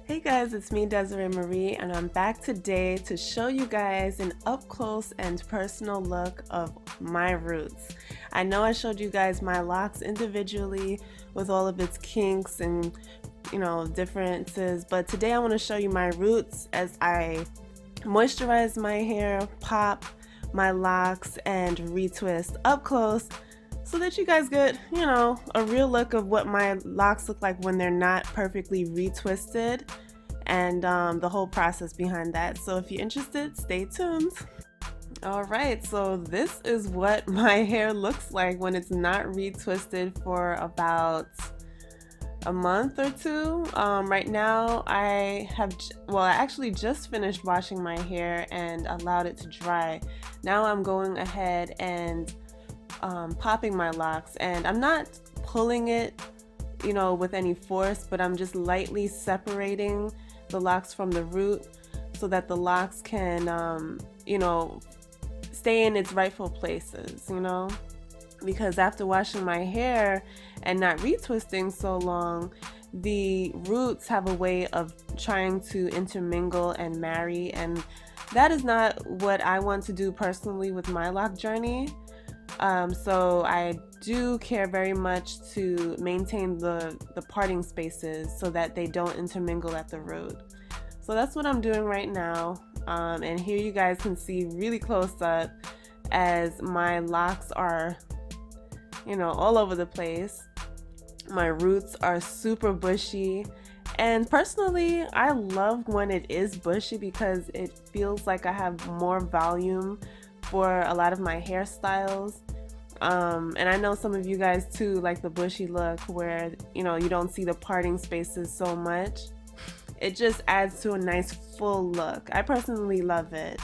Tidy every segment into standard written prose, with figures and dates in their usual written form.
Hey guys, it's me Desiree Marie, and I'm back today to show you guys an up close and personal look of my roots. I know I showed you guys my locks individually with all of its kinks and differences, but today I want to show you my roots as I moisturize my hair, pop my locks, and retwist up close so that you guys get, a real look of what my locks look like when they're not perfectly retwisted, and the whole process behind that. So if you're interested, stay tuned. Alright, so this is what my hair looks like when it's not retwisted for about a month or two. Right now I actually just finished washing my hair and allowed it to dry. Now I'm going ahead and popping my locks, and I'm not pulling it with any force, but I'm just lightly separating the locks from the root so that the locks can stay in its rightful places, because after washing my hair and not retwisting so long, the roots have a way of trying to intermingle and marry, and that is not what I want to do personally with my lock journey. So I do care very much to maintain the parting spaces so that they don't intermingle at the root. So that's what I'm doing right now. And here you guys can see really close up as my locks are, all over the place. My roots are super bushy. And personally, I love when it is bushy because it feels like I have more volume for a lot of my hairstyles. And I know some of you guys too like the bushy look where you don't see the parting spaces so much. It just adds to a nice full look. I personally love it.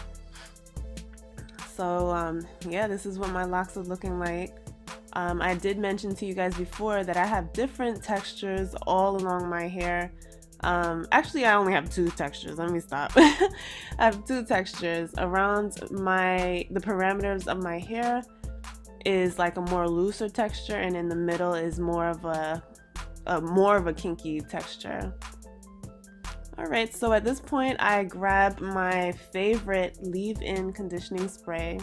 So yeah, this is what my locks are looking like. I did mention to you guys before that I have different textures all along my hair. Actually, I only have two textures. Let me stop. I have two textures. Around the parameters of my hair is like a more looser texture, and in the middle is more of a kinky texture. Alright, so at this point I grab my favorite leave-in conditioning spray.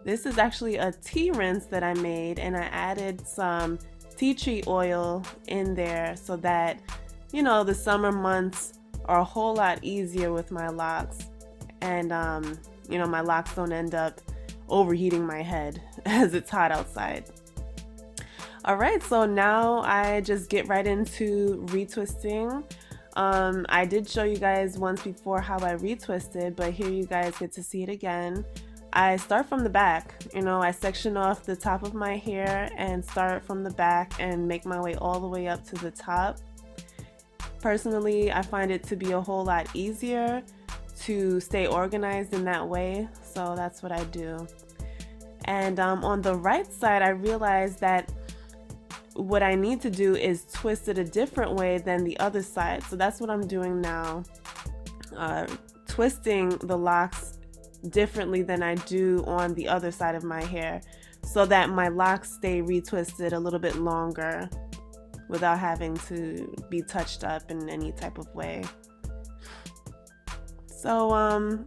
This is actually a tea rinse that I made, and I added some tea tree oil in there so that the summer months are a whole lot easier with my locks, and my locks don't end up overheating my head as it's hot outside. Alright, so now I just get right into retwisting. I did show you guys once before how I retwisted, but here you guys get to see it again. I start from the back. I section off the top of my hair and start from the back and make my way all the way up to the top. Personally, I find it to be a whole lot easier to stay organized in that way, so that's what I do. And on the right side, I realized that what I need to do is twist it a different way than the other side, so that's what I'm doing now. Twisting the locks differently than I do on the other side of my hair so that my locks stay retwisted a little bit longer without having to be touched up in any type of way. So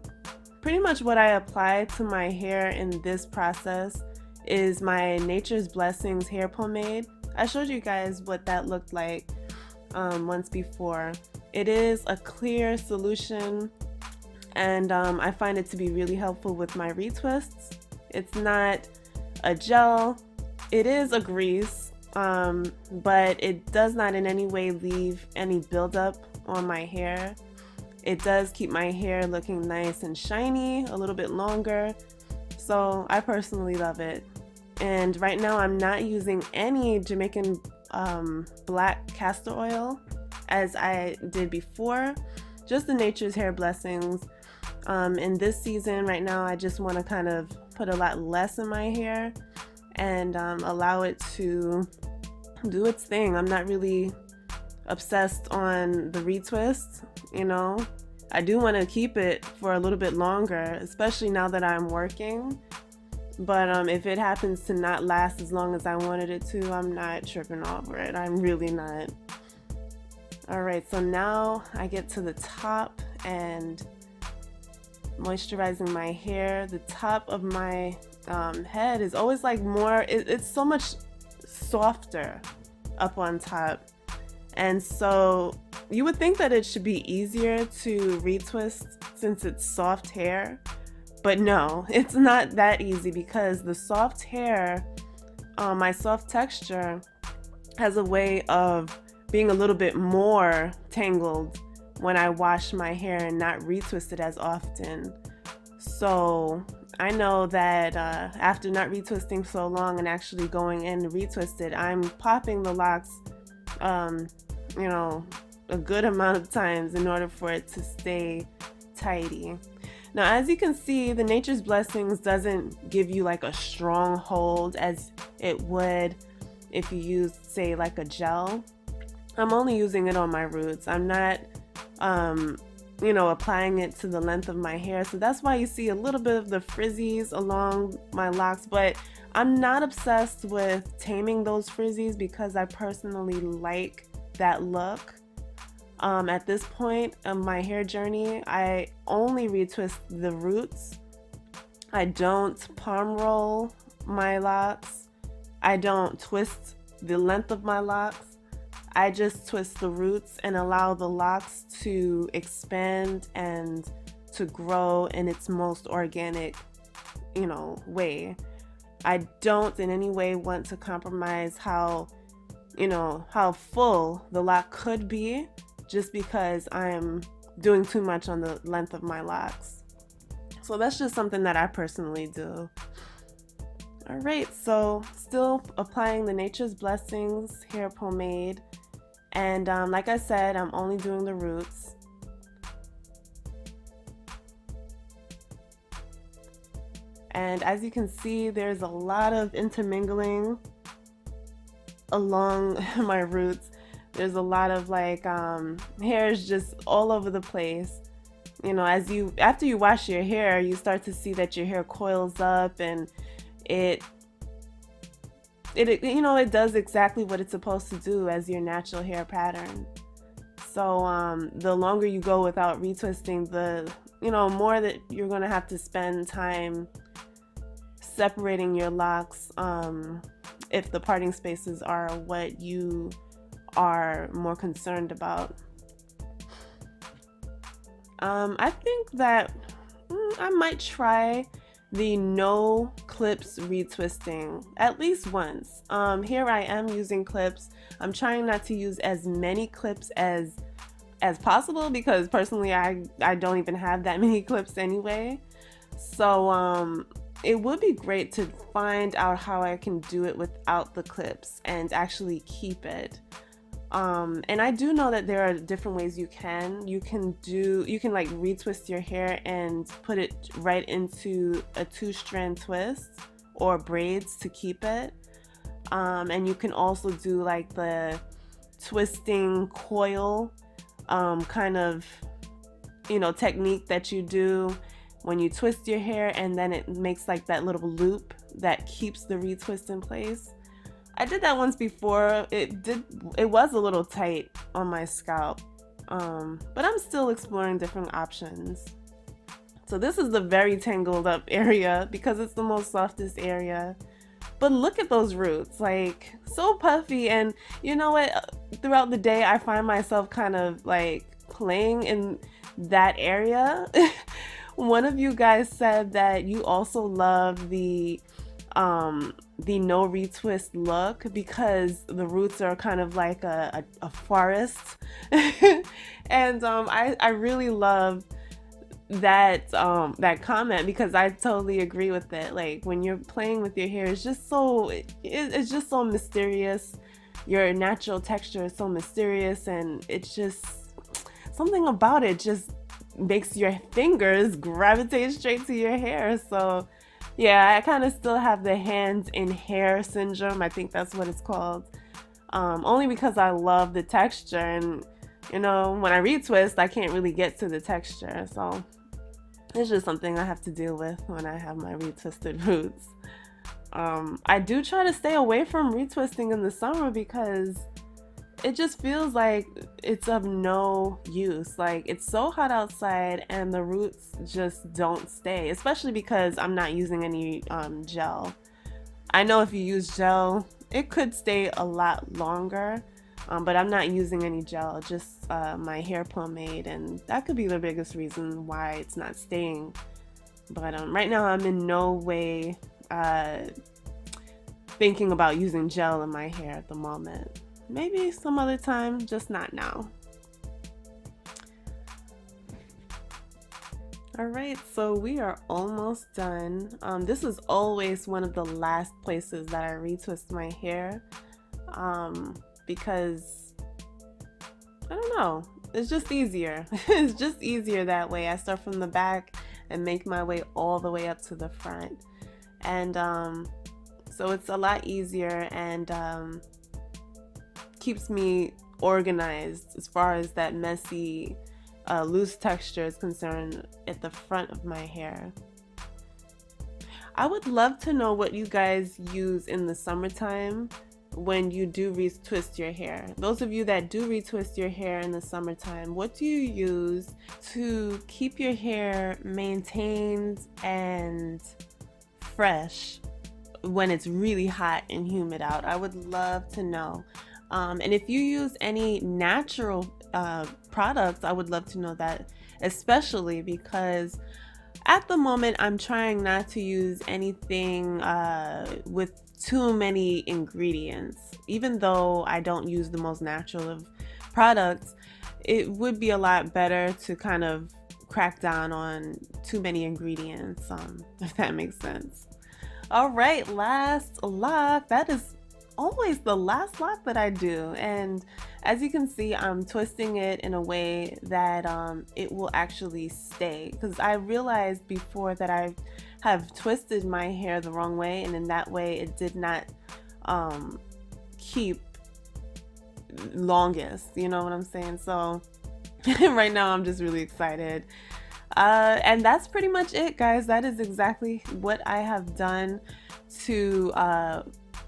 pretty much what I apply to my hair in this process is my Nature's Blessings hair pomade. I showed you guys what that looked like once before. It is a clear solution, and I find it to be really helpful with my retwists. It's not a gel, it is a grease, but it does not in any way leave any buildup on my hair. It does keep my hair looking nice and shiny a little bit longer, so I personally love it. And right now I'm not using any Jamaican black castor oil as I did before, just the Nature's Hair Blessings. In this season right now, I just want to kind of put a lot less in my hair and allow it to do its thing. I'm not really obsessed on the retwist, I do want to keep it for a little bit longer, especially now that I'm working. But if it happens to not last as long as I wanted it to, I'm not tripping over it. I'm really not. All right, so now I get to the top and moisturizing my hair. The top of my head is always like more, it's so much softer up on top. And so you would think that it should be easier to retwist since it's soft hair, but no, it's not that easy because the soft hair, my soft texture, has a way of being a little bit more tangled when I wash my hair and not retwist it as often. So I know that after not retwisting so long and actually going in to retwist it, I'm popping the locks, you know, a good amount of times in order for it to stay tidy. Now, as you can see, the Nature's Blessings doesn't give you like a strong hold as it would if you use, say, like a gel. I'm only using it on my roots. I'm not, you know, applying it to the length of my hair. So that's why you see a little bit of the frizzies along my locks, but I'm not obsessed with taming those frizzies because I personally like that look. At this point of my hair journey, I only retwist the roots. I don't palm roll my locks. I don't twist the length of my locks. I just twist the roots and allow the locks to expand and to grow in its most organic, you know, way. I don't in any way want to compromise how, you know, how full the lock could be just because I'm doing too much on the length of my locks. So that's just something that I personally do. All right, so still applying the Nature's Blessings hair pomade. And like I said, I'm only doing the roots. And as you can see, there's a lot of intermingling along my roots. There's a lot of like hairs just all over the place. You know, after you wash your hair, you start to see that your hair coils up and it you know, it does exactly what it's supposed to do as your natural hair pattern. So the longer you go without retwisting, the, you know, more that you're going to have to spend time separating your locks if the parting spaces are what you are more concerned about. I think that I might try the no clips retwisting at least once. Here I am using clips. I'm trying not to use as many clips as possible because personally I don't even have that many clips anyway. So it would be great to find out how I can do it without the clips and actually keep it. And I do know that there are different ways you can like retwist your hair and put it right into a 2-strand twist or braids to keep it. And you can also do like the twisting coil kind of, you know, technique that you do when you twist your hair and then it makes like that little loop that keeps the retwist in place. I did that once before. It was a little tight on my scalp, but I'm still exploring different options. So this is the very tangled up area because it's the most softest area. But look at those roots, like so puffy. And you know what? Throughout the day, I find myself kind of like playing in that area. One of you guys said that you also love the no retwist look because the roots are kind of like a forest. And I really love that that comment because I totally agree with it. Like when you're playing with your hair, it's just so it's just so mysterious. Your natural texture is so mysterious, and it's just something about it just makes your fingers gravitate straight to your hair. So yeah, I kind of still have the hands in hair syndrome. I think that's what it's called. Only because I love the texture, and you know, when I retwist, I can't really get to the texture. So it's just something I have to deal with when I have my retwisted roots. I do try to stay away from retwisting in the summer because it just feels like it's of no use. Like, it's so hot outside and the roots just don't stay, especially because I'm not using any gel. I know if you use gel, it could stay a lot longer, but I'm not using any gel, just my hair pomade, and that could be the biggest reason why it's not staying. But right now I'm in no way thinking about using gel in my hair at the moment. Maybe some other time, just not now. Alright, so we are almost done. This is always one of the last places that I retwist my hair because, I don't know, it's just easier. It's just easier that way. I start from the back and make my way all the way up to the front. And so it's a lot easier and keeps me organized as far as that messy loose texture is concerned at the front of my hair. I would love to know what you guys use in the summertime when you do retwist your hair. Those of you that do retwist your hair in the summertime, what do you use to keep your hair maintained and fresh when it's really hot and humid out? I would love to know. And if you use any natural products, I would love to know that, especially because at the moment I'm trying not to use anything with too many ingredients. Even though I don't use the most natural of products, it would be a lot better to kind of crack down on too many ingredients, if that makes sense. All right, last lock. That is always the last lock that I do, and as you can see, I'm twisting it in a way that it will actually stay, because I realized before that I have twisted my hair the wrong way, and in that way it did not keep longest, you know what I'm saying? So right now I'm just really excited. And that's pretty much it, guys. That is exactly what I have done to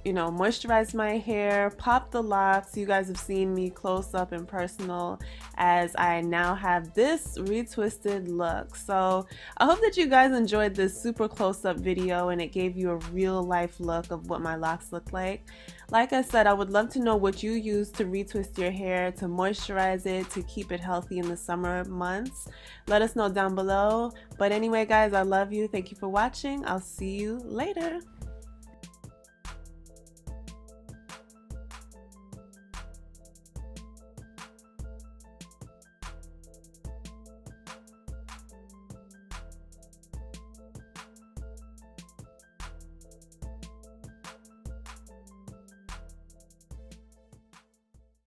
you know, moisturize my hair, pop the locks. You guys have seen me close up and personal as I now have this retwisted look. So I hope that you guys enjoyed this super close-up video and it gave you a real life look of what my locks look like. Like I said, I would love to know what you use to retwist your hair, to moisturize it, to keep it healthy in the summer months. Let us know down below. But anyway, guys, I love you. Thank you for watching. I'll see you later.